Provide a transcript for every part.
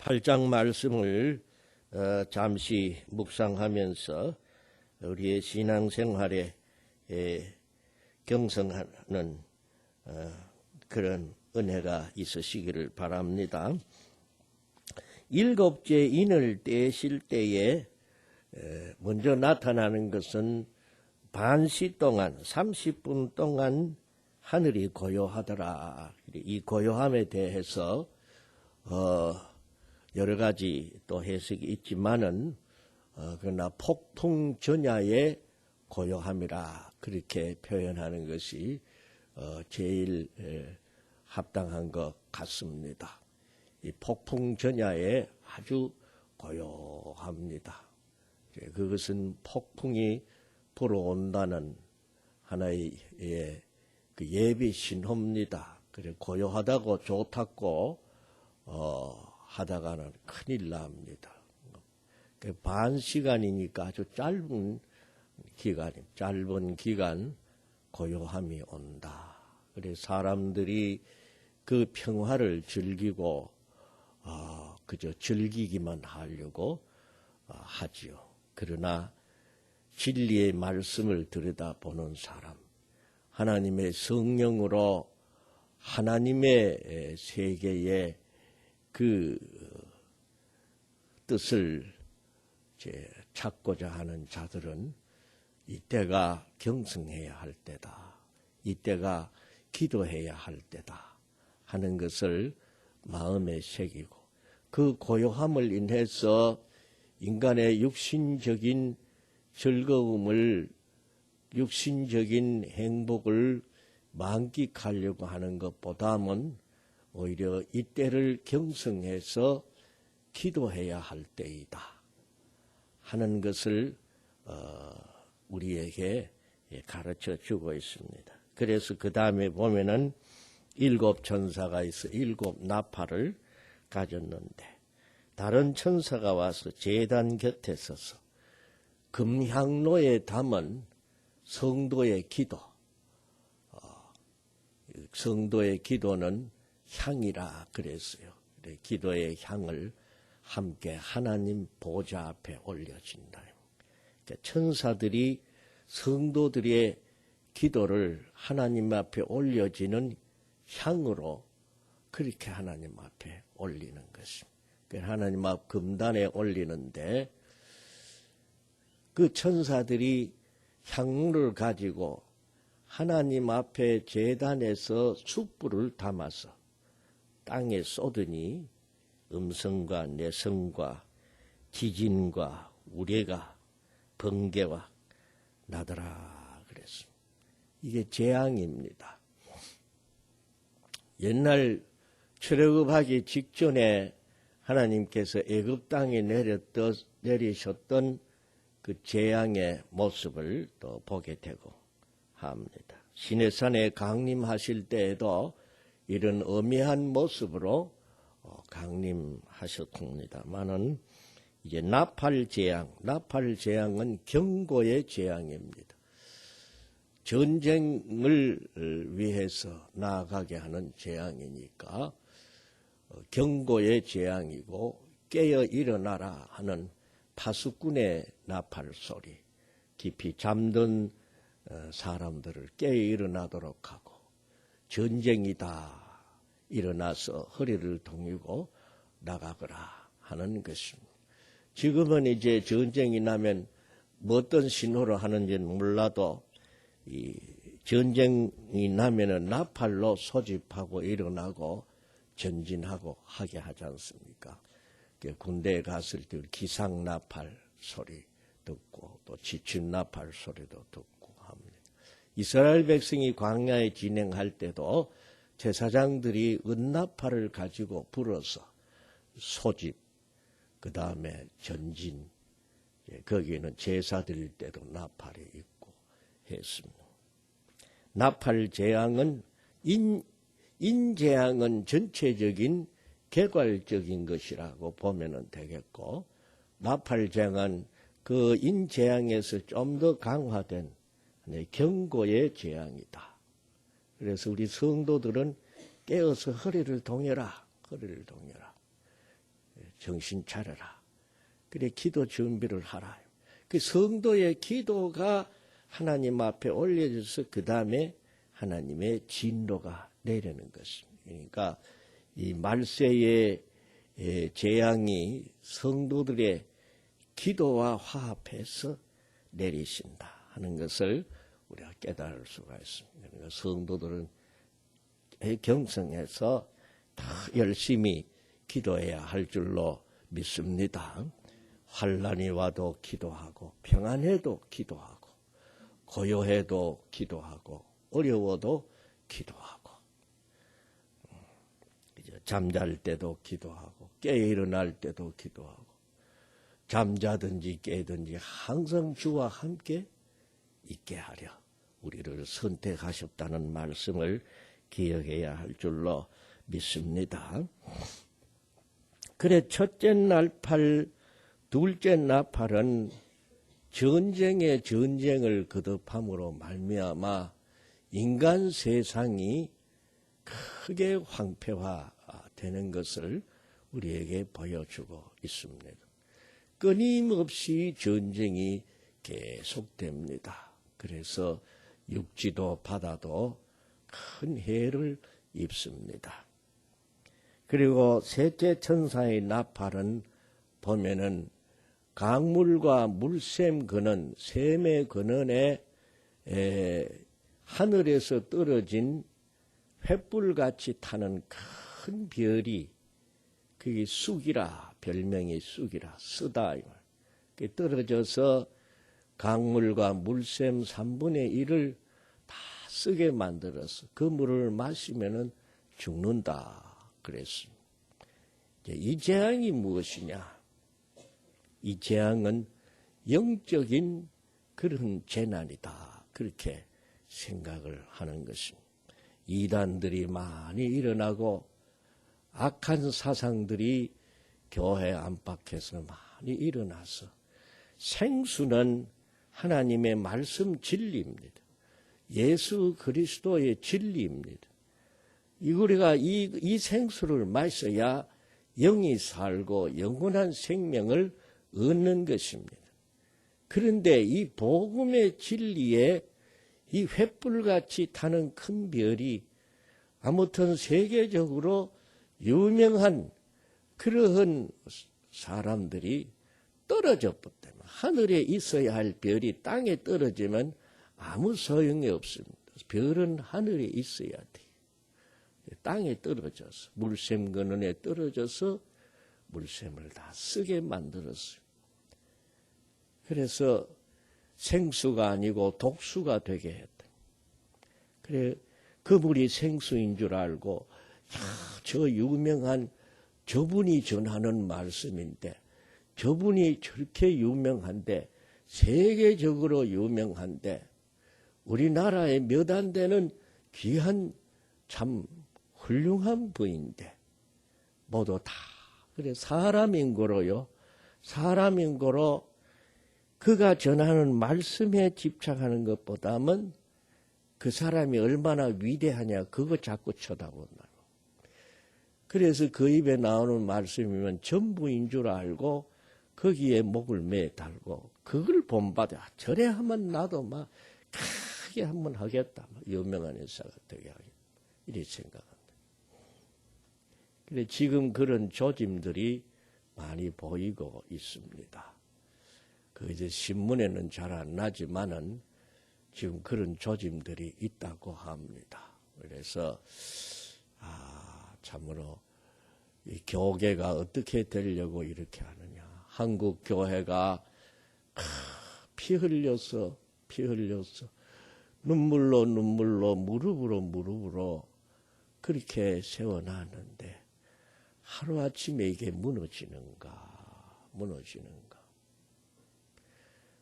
8장 말씀을 잠시 묵상하면서 우리의 신앙생활에 경성하는 그런 은혜가 있으시기를 바랍니다. 일곱째 인을 떼실 때에 먼저 나타나는 것은 반시 동안 30분 동안 하늘이 고요하더라. 이 고요함에 대해서 여러 가지 또 해석이 있지만은 그러나 폭풍 전야의 고요함이라 그렇게 표현하는 것이 제일 합당한 것 같습니다. 이 폭풍 전야에 아주 고요합니다. 그것은 폭풍이 불어온다는 하나의 그 예비 신호입니다. 그래 고요하다고 좋다고 하다가는 큰일 납니다. 반 시간이니까 아주 짧은 기간 고요함이 온다. 그래 사람들이 그 평화를 즐기고 그저 즐기기만 하려고 하지요. 그러나 진리의 말씀을 들여다보는 사람, 하나님의 성령으로 하나님의 세계의 그 뜻을 찾고자 하는 자들은 이때가 경성해야 할 때다. 이때가 기도해야 할 때다. 하는 것을 마음에 새기고 그 고요함을 인해서 인간의 육신적인 즐거움을 육신적인 행복을 만끽하려고 하는 것보다는 오히려 이때를 경성해서 기도해야 할 때이다 하는 것을 우리에게 가르쳐 주고 있습니다. 그래서 그 다음에 보면은 7 천사가 있어 7 나팔을 가졌는데 다른 천사가 와서 제단 곁에 서서 금향로에 담은 성도의 기도, 성도의 기도는 향이라 그랬어요. 기도의 향을 함께 하나님 보좌 앞에 올려진다. 그러니까 천사들이 성도들의 기도를 하나님 앞에 올려지는 향으로 그렇게 하나님 앞에 올리는 것입니다. 하나님 앞 금단에 올리는데 그 천사들이 향로를 가지고 하나님 앞에 제단에서 숯불을 담아서 땅에 쏟으니 음성과 내성과 지진과 우레가 번개와 나더라 그랬습니다. 이게 재앙입니다. 옛날 출애굽하기 직전에 하나님께서 애굽 땅에 내리셨던 그 재앙의 모습을 또 보게 되고 합니다. 시내산에 강림하실 때에도 이런 엄미한 모습으로 강림하셨습니다만은 이제 나팔 재앙은 경고의 재앙입니다. 전쟁을 위해서 나아가게 하는 재앙이니까 경고의 재앙이고 깨어 일어나라 하는 파수꾼의 나팔 소리, 깊이 잠든 사람들을 깨어 일어나도록 하고 전쟁이다 일어나서 허리를 동이고 나가거라 하는 것입니다. 지금은 이제 전쟁이 나면 뭐 어떤 신호로 하는지는 몰라도 이 전쟁이 나면은 나팔로 소집하고 일어나고 전진하고 하게 하지 않습니까? 군대에 갔을 때 기상 나팔 소리 듣고 또 지침 나팔 소리도 듣고 합니다. 이스라엘 백성이 광야에 진행할 때도 제사장들이 은나팔을 가지고 불어서 소집, 그 다음에 전진, 거기에는 제사 드릴 때도 나팔이 있고 했습니다. 나팔 재앙은 인재앙은 전체적인 개괄적인 것이라고 보면 되겠고 나팔 재앙은 그 인재앙에서 좀 더 강화된 경고의 재앙이다. 그래서 우리 성도들은 깨어서 허리를 동여라. 정신 차려라. 그래 기도 준비를 하라. 그 성도의 기도가 하나님 앞에 올려져서 그 다음에 하나님의 진노가 내리는 것입니다. 그러니까 이 말세의 재앙이 성도들의 기도와 화합해서 내리신다 하는 것을 우리가 깨달을 수가 있습니다. 그러니까 성도들은 경성해서 다 열심히 기도해야 할 줄로 믿습니다. 환난이 와도 기도하고 평안해도 기도하고 고요해도 기도하고 어려워도 기도하고 잠잘 때도 기도하고 깨 일어날 때도 기도하고 잠자든지 깨든지 항상 주와 함께 있게 하려 우리를 선택하셨다는 말씀을 기억해야 할 줄로 믿습니다. 그래 첫째 나팔, 둘째 나팔은 전쟁의 전쟁을 거듭함으로 말미암아 인간 세상이 크게 황폐화되는 것을 우리에게 보여주고 있습니다. 끊임없이 전쟁이 계속됩니다. 그래서 육지도 바다도 큰 해를 입습니다. 그리고 셋째 천사의 나팔은 보면은 강물과 물샘 근원, 샘의 근원에 하늘에서 떨어진 횃불같이 타는 큰 별이 그게 쑥이라, 별명이 쑥이라, 쓰다. 그게 떨어져서 강물과 물샘 3분의 1을 다 쓰게 만들어서 그 물을 마시면은 죽는다. 그랬습니다. 이 재앙이 무엇이냐? 이 재앙은 영적인 그런 재난이다. 그렇게 생각을 하는 것입니다. 이단들이 많이 일어나고 악한 사상들이 교회 안팎에서 많이 일어나서 생수는 하나님의 말씀 진리입니다. 예수 그리스도의 진리입니다. 우리가 이 생수를 마셔야 영이 살고 영원한 생명을 얻는 것입니다. 그런데 이 복음의 진리에 이 횃불같이 타는 큰 별이 아무튼 세계적으로 유명한 그러한 사람들이 떨어졌기 때문에 하늘에 있어야 할 별이 땅에 떨어지면 아무 소용이 없습니다. 별은 하늘에 있어야 돼요. 땅에 떨어져서 물샘 근원에 떨어져서 물샘을 다 쓰게 만들었어요. 그래서 생수가 아니고 독수가 되게 했다. 그래 그 물이 생수인 줄 알고 저 유명한 저분이 전하는 말씀인데 저분이 저렇게 유명한데 세계적으로 유명한데 우리나라에 몇 안 되는 귀한 참 훌륭한 분인데 모두 다 그래 사람인 거로요. 사람인 거로 그가 전하는 말씀에 집착하는 것보다는 그 사람이 얼마나 위대하냐 그거 자꾸 쳐다본다. 그래서 그 입에 나오는 말씀이면 전부인 줄 알고 거기에 목을 매달고 그걸 본받아. 저래 하면 나도 막 크게 한번 하겠다. 유명한 의사가 되게 하겠다. 이렇게 생각한다. 그래 지금 그런 조짐들이 많이 보이고 있습니다. 그 이제 신문에는 잘 안 나지만은 지금 그런 조짐들이 있다고 합니다. 그래서 참으로 이 교계가 어떻게 되려고 이렇게 하느냐. 한국 교회가 피 흘려서 눈물로 무릎으로 그렇게 세워놨는데 하루아침에 이게 무너지는가.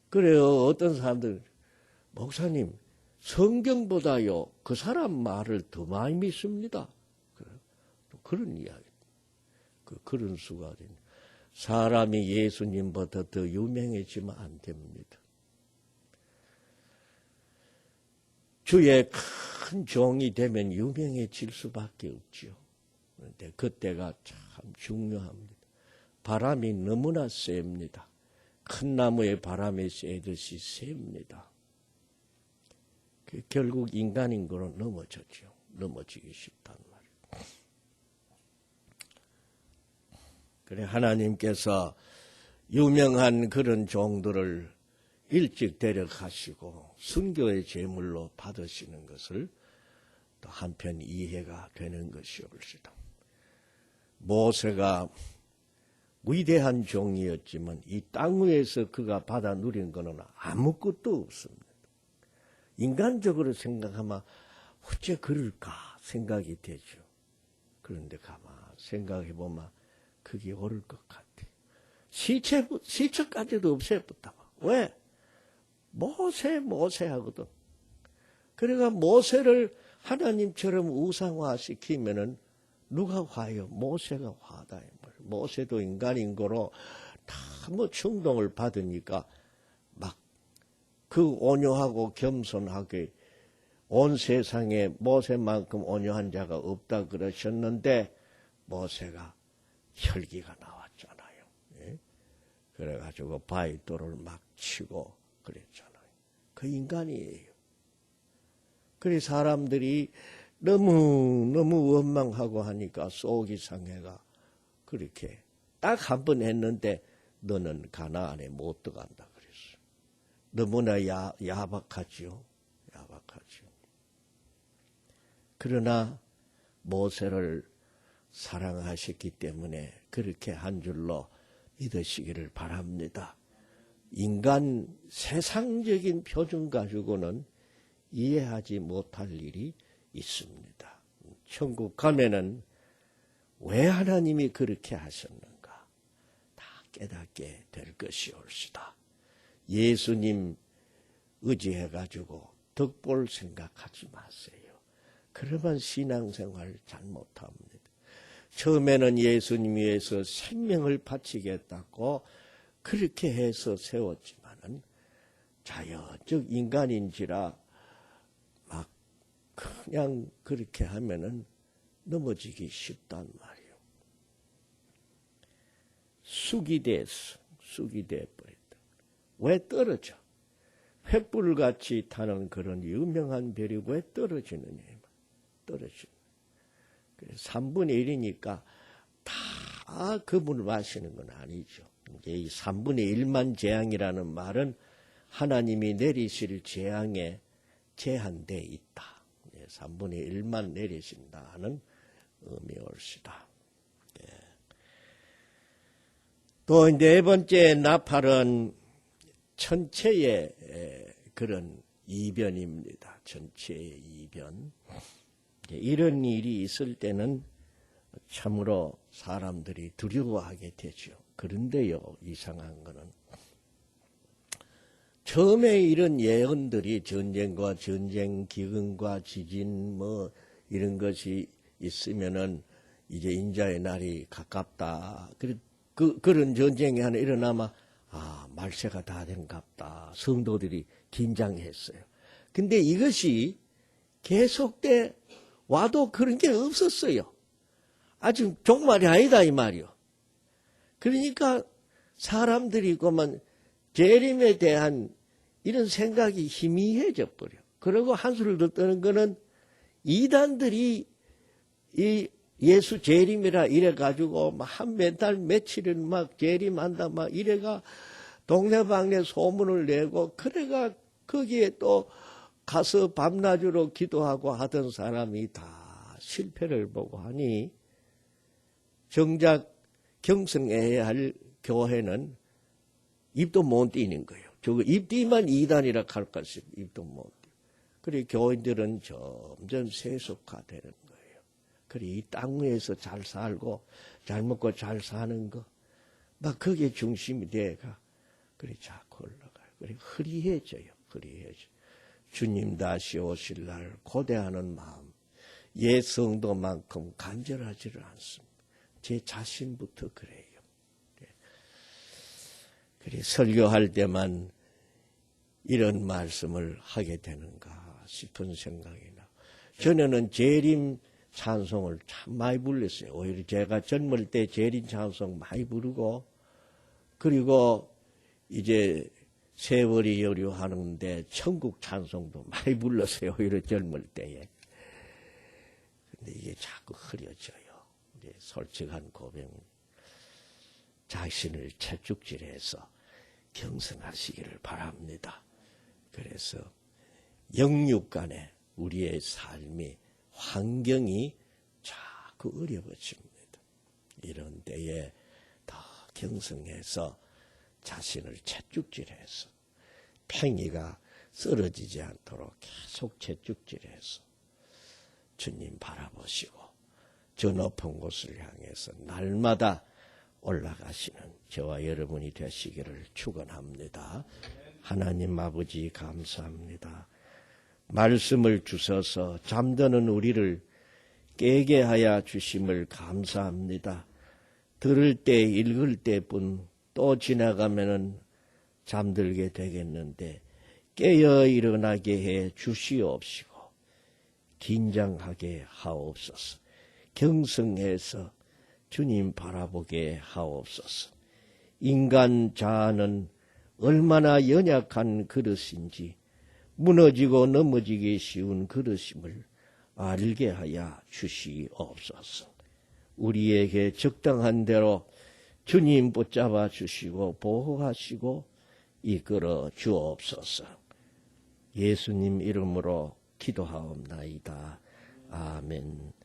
그래요. 어떤 사람들 목사님 성경보다요 그 사람 말을 더 많이 믿습니다. 그런 이야기. 그런 수가 됩니다. 사람이 예수님보다 더 유명해지면 안 됩니다. 주의 큰 종이 되면 유명해질 수밖에 없지요. 그런데 그때가 참 중요합니다. 바람이 너무나 셉니다. 큰 나무에 바람이 쐬듯이 셉니다. 결국 인간인 거로 넘어졌죠. 넘어지기 쉽단 말이에요. 그래 하나님께서 유명한 그런 종들을 일찍 데려가시고 순교의 제물로 받으시는 것을 또 한편 이해가 되는 것이옵시다. 모세가 위대한 종이었지만 이 땅 위에서 그가 받아 누린 것은 아무것도 없습니다. 인간적으로 생각하면 어째 그럴까 생각이 되죠. 그런데 가만 생각해 보면 그게 옳을 것 같아요. 시체까지도 없애버렸다. 왜? 모세 하거든. 그러니까 모세를 하나님처럼 우상화시키면은 누가 화요? 모세가 화다. 모세도 인간인 거로 다 뭐 충동을 받으니까 막 그 온유하고 겸손하게 온 세상에 모세만큼 온유한 자가 없다 그러셨는데 모세가 혈기가 나왔잖아요. 예? 그래가지고 바위돌을 막 치고 그랬잖아요. 그 인간이에요. 그래 사람들이 너무 원망하고 하니까 속이 상해가 그렇게 딱 한 번 했는데 너는 가나안에 못 들어간다 그랬어요. 너무나 야박하지요. 야박하지요. 그러나 모세를 사랑하셨기 때문에 그렇게 한 줄로 믿으시기를 바랍니다. 인간 세상적인 표준 가지고는 이해하지 못할 일이 있습니다. 천국 가면은 왜 하나님이 그렇게 하셨는가 다 깨닫게 될 것이올시다. 예수님 의지해가지고 덕볼 생각하지 마세요. 그러면 신앙생활 잘못합니다. 처음에는 예수님 위해서 생명을 바치겠다고 그렇게 해서 세웠지만은 자연적 인간인지라 막 그냥 그렇게 하면은 넘어지기 쉽단 말이에요. 쑥이 됐어. 쑥이 돼버렸다. 왜 떨어져? 횃불같이 타는 그런 유명한 별이 왜 떨어지느냐. 떨어지는. 3분의 1이니까 다 그물을 마시는 건 아니죠. 이제 이 3분의 1만 재앙이라는 말은 하나님이 내리실 재앙에 제한되어 있다. 3분의 1만 내리신다는 의미올시다. 또 네 번째 나팔은 천체의 그런 이변입니다. 천체의 이변. 이런 일이 있을 때는 참으로 사람들이 두려워하게 되죠. 그런데요, 이상한 거는 처음에 이런 예언들이 전쟁과 전쟁, 기근과 지진 뭐 이런 것이 있으면은 이제 인자의 날이 가깝다. 그런 전쟁이 하나 일어나면 말세가 다 된갑다. 성도들이 긴장했어요. 근데 이것이 계속돼 와도 그런 게 없었어요. 아주 종말이 아니다 이 말이요. 그러니까 사람들이 그만 재림에 대한 이런 생각이 희미해져 버려. 그리고 한술을 더 떠는 거는 이단들이 이 예수 재림이라 이래가지고 막 한 몇 달 며칠은 막 재림한다 막 이래가 동네방네 소문을 내고 그래가 거기에 또 가서 밤낮으로 기도하고 하던 사람이 다 실패를 보고 하니 정작 경성해야 할 교회는 입도 못 띄는 거예요. 저거 입 띄면 이단이라 할 것이 입도 못 띄. 그래 교인들은 점점 세속화되는 거예요. 그래 이 땅 위에서 잘 살고 잘 먹고 잘 사는 거 막 그게 중심이 돼가 그래 자꾸 올라가요. 그래 흐리해져요. 흐리해져. 주님 다시 오실 날 고대하는 마음 옛 성도만큼 간절하지를 않습니다. 제 자신부터 그래요. 그래 설교할 때만 이런 말씀을 하게 되는가 싶은 생각이 나. 전에는 재림 찬송을 참 많이 불렀어요. 오히려 제가 젊을 때 재림 찬송 많이 부르고, 그리고 이제 세월이 여류하는데 천국 찬송도 많이 불렀어요. 오히려 젊을 때에. 근데 이게 자꾸 흐려져요. 이제 솔직한 고백. 자신을 채찍질해서 경성하시기를 바랍니다. 그래서 영육 간에 우리의 삶이 환경이 자꾸 어려워집니다. 이런 때에 더 경성해서 자신을 채찍질해서 팽이가 쓰러지지 않도록 계속 채찍질해서 주님 바라보시고 저 높은 곳을 향해서 날마다 올라가시는 저와 여러분이 되시기를 축원합니다. 하나님 아버지 감사합니다. 말씀을 주셔서 잠드는 우리를 깨게 하여 주심을 감사합니다. 들을 때 읽을 때뿐 또 지나가면은 잠들게 되겠는데 깨어 일어나게 해 주시옵시고 긴장하게 하옵소서. 경성해서 주님 바라보게 하옵소서. 인간 자아는 얼마나 연약한 그릇인지 무너지고 넘어지기 쉬운 그릇임을 알게 하여 주시옵소서. 우리에게 적당한 대로 주님 붙잡아 주시고 보호하시고 이끌어 주옵소서. 예수님 이름으로 기도하옵나이다. 아멘.